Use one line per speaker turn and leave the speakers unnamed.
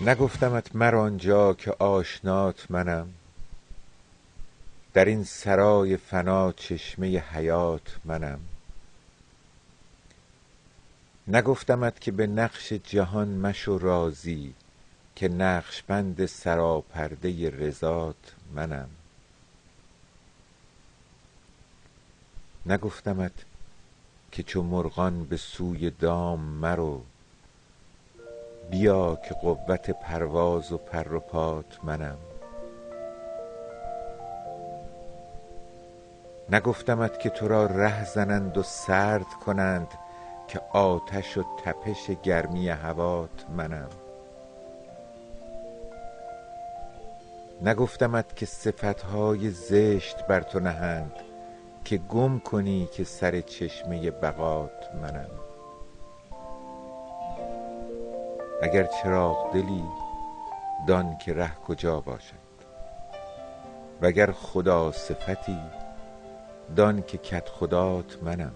نگفتمت مر آنجا که آشنات منم، در این سرای فنا چشمه حیات منم. نگفتمت که به نقش جهان مشو راضی، که نقشبند سراپرده رضات منم. نگفتمت که چو مرغان به سوی دام مرو، بیا که قوت پرواز و پر و پات منم. نگفتمت که تو را ره زنند و سرد کنند، که آتش و تپش گرمی هوات منم. نگفتمت که صفتهای زشت بر تو نهند، که گم کنی که سر چشمه بقات منم. اگر چراغ دلی دان که ره کجا باشد، وگر خدا صفتی دان که کدخدات منم.